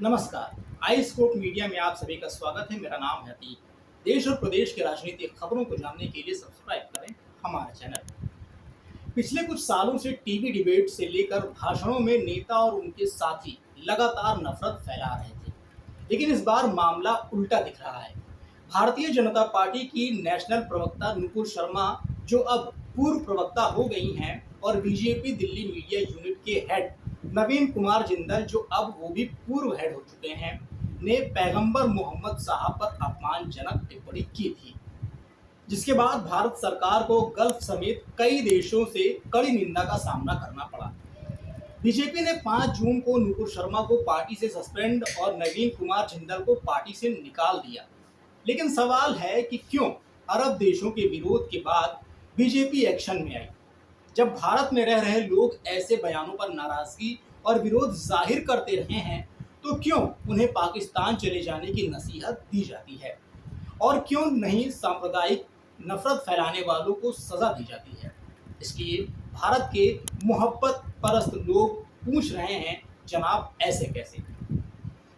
नमस्कार। आई scope media में आप सभी का स्वागत है। मेरा नाम है अतीक। देश और प्रदेश की राजनीतिक खबरों को जानने के लिए सब्सक्राइब करें हमारा चैनल। पिछले कुछ सालों से टीवी डिबेट से लेकर भाषणों में नेता और उनके साथी लगातार नफरत फैला रहे थे, लेकिन इस बार मामला उल्टा दिख रहा है। भारतीय जनता पार्टी की नेशनल प्रवक्ता नुपुर शर्मा, जो अब पूर्व प्रवक्ता हो गई हैं, और बीजेपी दिल्ली मीडिया यूनिट के हेड नवीन कुमार जिंदल, जो अब वो भी पूर्व हेड हो चुके हैं, ने पैगंबर मोहम्मद साहब पर अपमानजनक टिप्पणी की थी, जिसके बाद भारत सरकार को गल्फ समेत कई देशों से कड़ी निंदा का सामना करना पड़ा। बीजेपी ने 5 जून को नुपुर शर्मा को पार्टी से सस्पेंड और नवीन कुमार जिंदल को पार्टी से निकाल दिया। लेकिन सवाल है कि क्यों अरब देशों के विरोध के बाद बीजेपी एक्शन में आई। जब भारत में रह रहे लोग ऐसे बयानों पर नाराजगी और विरोध जाहिर करते रहे हैं, तो क्यों उन्हें पाकिस्तान चले जाने की नसीहत दी जाती है, और क्यों नहीं सांप्रदायिक नफरत फैलाने वालों को सजा दी जाती है। इसलिए भारत के मोहब्बत परस्त लोग पूछ रहे हैं, जनाब ऐसे कैसे।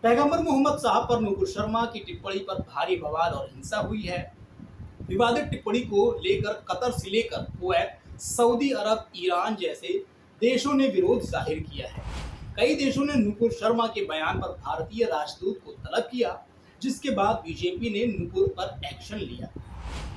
पैगंबर मोहम्मद साहब पर नुपुर शर्मा की टिप्पणी पर भारी बवाल और हिंसा हुई है। विवादित टिप्पणी को लेकर कतर से लेकर कुवैत, सऊदी अरब, ईरान जैसे देशों ने विरोध जाहिर किया है। कई देशों ने नुपुर शर्मा के बयान पर भारतीय राजदूत को तलब किया, जिसके बाद बीजेपी ने नुपुर पर एक्शन लिया।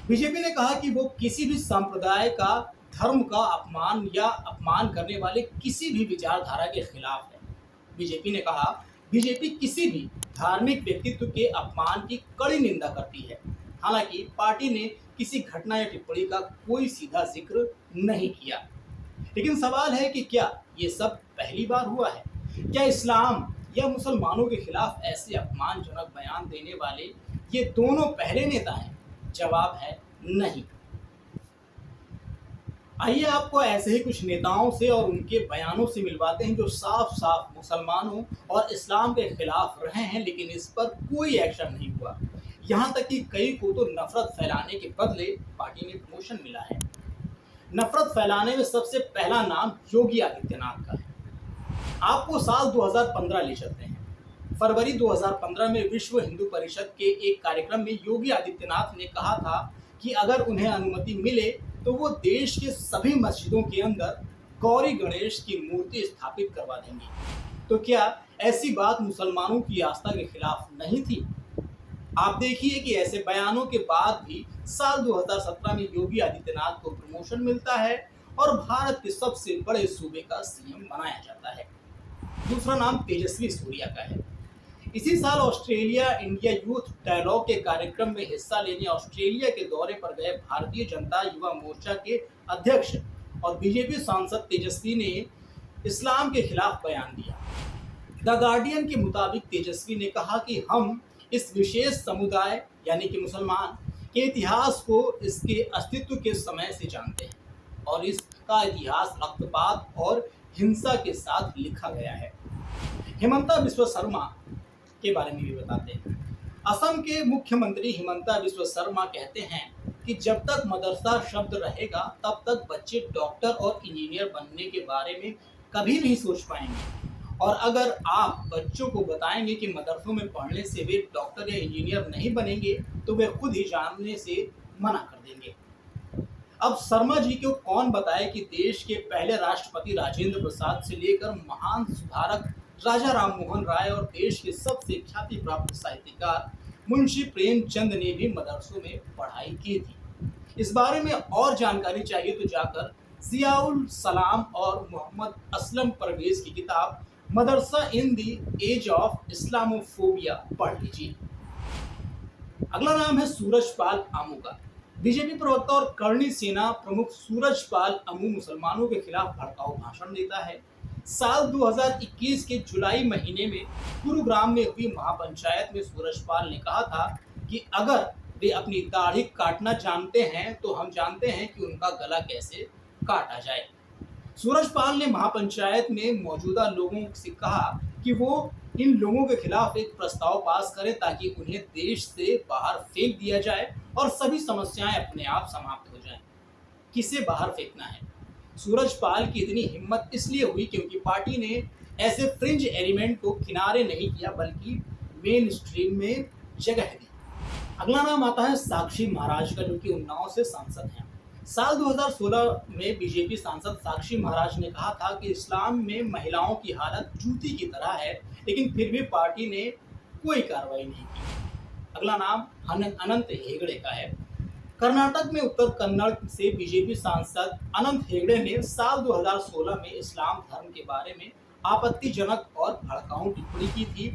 बीजेपी ने कहा कि वो किसी भी संप्रदाय का, धर्म का अपमान या अपमान करने वाले किसी भी विचारधारा के खिलाफ है। बीजेपी ने कहा, बीजेपी किसी भी धार्मिक व्यक्तित्व के अपमान की कड़ी निंदा करती है। हालांकि पार्टी ने किसी घटना या टिप्पणी का कोई सीधा जिक्र नहीं किया। लेकिन सवाल है कि क्या ये सब पहली बार हुआ है? क्या इस्लाम या मुसलमानों के खिलाफ ऐसे अपमानजनक बयान देने वाले ये दोनों पहले नेता हैं? जवाब है नहीं। आइए आपको ऐसे ही कुछ नेताओं से और उनके बयानों से मिलवाते हैं, जो साफ साफ मुसलमानों और इस्लाम के खिलाफ रहे हैं, लेकिन इस पर कोई एक्शन नहीं हुआ। यहाँ तक कि कई को तो नफरत फैलाने के बदले पार्टी में प्रमोशन मिला है। नफरत फैलाने में सबसे पहला नाम योगी आदित्यनाथ का है। आपको साल 2015 ले चलते हैं। फरवरी 2015 में विश्व हिंदू परिषद के एक कार्यक्रम में योगी आदित्यनाथ ने कहा था कि अगर उन्हें अनुमति मिले तो वो देश के सभी मस्जिदों के अंदर गौरी गणेश की मूर्ति स्थापित करवा देंगे। तो क्या ऐसी बात मुसलमानों की आस्था के खिलाफ नहीं थी? आप देखिए कि ऐसे बयानों के बाद भी साल 2017 में योगी आदित्यनाथ को प्रमोशन मिलता है और भारत के सबसे बड़े सूबे का सीएम बनाया जाता है। दूसरा नाम तेजस्वी सूर्या का है। इसी साल ऑस्ट्रेलिया इंडिया यूथ डायलॉग के कार्यक्रम में हिस्सा लेने ऑस्ट्रेलिया के दौरे पर गए भारतीय जनता युवा मोर्चा के अध्यक्ष और बीजेपी सांसद तेजस्वी ने इस्लाम के खिलाफ बयान दिया। द गार्डियन के मुताबिक तेजस्वी ने कहा कि हम इस विशेष समुदाय यानी कि मुसलमान के इतिहास को इसके अस्तित्व के समय से जानते हैं और इसका इतिहास रक्तपात और हिंसा के साथ लिखा गया है। हिमंता बिस्वा शर्मा के बारे में भी बताते हैं। असम के मुख्यमंत्री हिमंता बिस्वा शर्मा कहते हैं कि जब तक मदरसा शब्द रहेगा तब तक बच्चे डॉक्टर और इंजीनियर बनने के बारे में कभी नहीं सोच पाएंगे, और अगर आप बच्चों को बताएंगे कि मदरसों में पढ़ने से वे डॉक्टर या इंजीनियर नहीं बनेंगे तो वे खुद ही जानने से मना कर देंगे। अब शर्मा जी को कौन बताए कि देश के पहले राष्ट्रपति राजेंद्र प्रसाद से लेकर महान सुधारक राजा राम मोहन राय और देश के सबसे ख्याति प्राप्त साहित्यकार मुंशी प्रेमचंद ने भी मदरसों में पढ़ाई की थी। इस बारे में और जानकारी चाहिए तो जाकर जियाउल सलाम और मोहम्मद असलम परवेज की किताब मदरसा इन दी एज ऑफ इस्लामोफोबिया पढ़ लीजिए। अगला नाम है सूरजपाल आमू का। बीजेपी प्रवक्ता और करणी सेना प्रमुख सूरजपाल आमू मुसलमानों के खिलाफ भड़काऊ भाषण देता है। साल 2021 के जुलाई महीने में गुरुग्राम में हुई महापंचायत में सूरजपाल ने कहा था कि अगर वे अपनी दाढ़ी काटना जानते हैं तो हम जानते हैं कि उनका गला कैसे काटा जाए। सूरजपाल ने महापंचायत में मौजूदा लोगों से कहा कि वो इन लोगों के खिलाफ एक प्रस्ताव पास करें ताकि उन्हें देश से बाहर फेंक दिया जाए और सभी समस्याएं अपने आप समाप्त हो जाएं। किसे बाहर फेंकना है? सूरजपाल की इतनी हिम्मत इसलिए हुई क्योंकि पार्टी ने ऐसे फ्रिंज एलिमेंट को किनारे नहीं किया बल्कि मेन स्ट्रीम में जगह दी। अगला नाम आता है साक्षी महाराज का, जो कि उन्नाव से सांसद हैं। साल 2016 में बीजेपी सांसद साक्षी महाराज ने कहा था कि इस्लाम में महिलाओं की हालत जूती की तरह है, लेकिन फिर भी पार्टी ने कोई कार्रवाई नहीं की। अगला नाम अनंत हेगड़े का है। कर्नाटक में उत्तर कन्नड़ से बीजेपी सांसद अनंत हेगड़े ने साल 2016 में इस्लाम धर्म के बारे में आपत्तिजनक और भड़काऊ टिप्पणी की थी।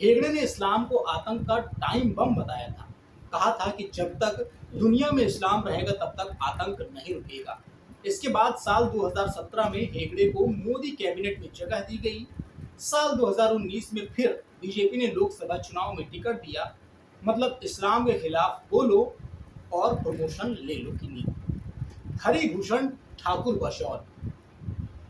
हेगड़े ने इस्लाम को आतंक का टाइम बम बताया था। कहा था कि जब तक दुनिया में इस्लाम रहेगा तब तक आतंक नहीं रुकेगा। इसके बाद साल 2017 में हेगड़े को मोदी कैबिनेट में जगह दी गई। साल 2019 में फिर बीजेपी ने लोकसभा चुनाव में टिकट दिया, मतलब इस्लाम के खिलाफ बोलो और प्रमोशन ले लो की नीति। हरिभूषण ठाकुर बशौर।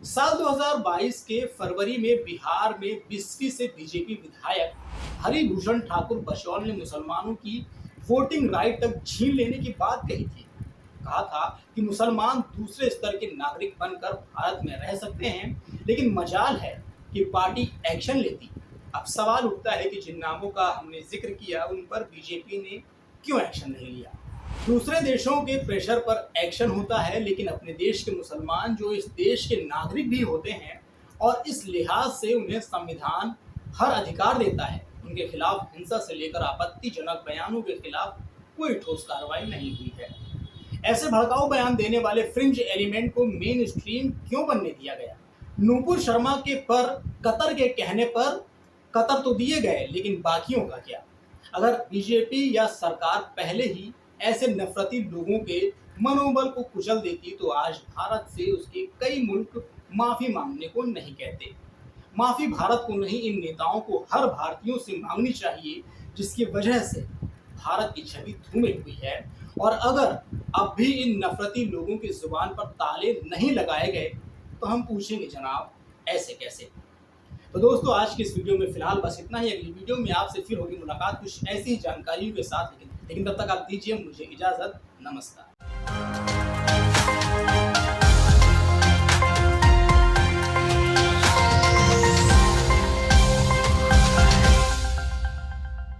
साल 2022 के फरवरी में बिहार में बिस्फी से बीजेपी विधायक हरिभूषण ठाकुर बशौर ने मुसलमानों की वोटिंग राइट तक छीन लेने की बात कही थी। कहा था कि मुसलमान दूसरे स्तर के नागरिक बनकर भारत में रह सकते हैं, लेकिन मजाल है कि पार्टी एक्शन लेती। अब सवाल उठता है कि जिन नामों का हमने जिक्र किया उन पर बीजेपी ने क्यों एक्शन नहीं लिया। दूसरे देशों के प्रेशर पर एक्शन होता है, लेकिन अपने देश के मुसलमान जो इस देश के नागरिक भी होते हैं और इस लिहाज से उन्हें संविधान हर अधिकार देता है, उनके खिलाफ हिंसा से लेकर आपत्तिजनक बयानों के खिलाफ कोई ठोस कार्रवाई नहीं हुई है। ऐसे भड़काऊ बयान देने वाले फ्रिंज एलिमेंट को मेन स्ट्रीम क्यों बनने दिया गया? नूपुर शर्मा के पर कतर के कहने पर कतर तो दिए गए, लेकिन बाकियों का क्या? अगर बीजेपी या सरकार पहले ही ऐसे नफरती लोगों के मनोबल को कुचल देती तो आज भारत से उसके कई मुल्क माफी मांगने को नहीं कहते। माफी भारत को नहीं, इन नेताओं को हर भारतीयों से मांगनी चाहिए, जिसकी वजह से भारत की छवि धूमिल हुई है। और अगर अब भी इन नफरती लोगों की जुबान पर ताले नहीं लगाए गए तो हम पूछेंगे जनाब ऐसे कैसे। तो दोस्तों आज की इस वीडियो में फिलहाल बस इतना ही। अगली वीडियो में आपसे फिर होगी मुलाकात कुछ ऐसी जानकारियों के साथ, लेकिन तब तक आप दीजिए मुझे इजाजत। नमस्कार।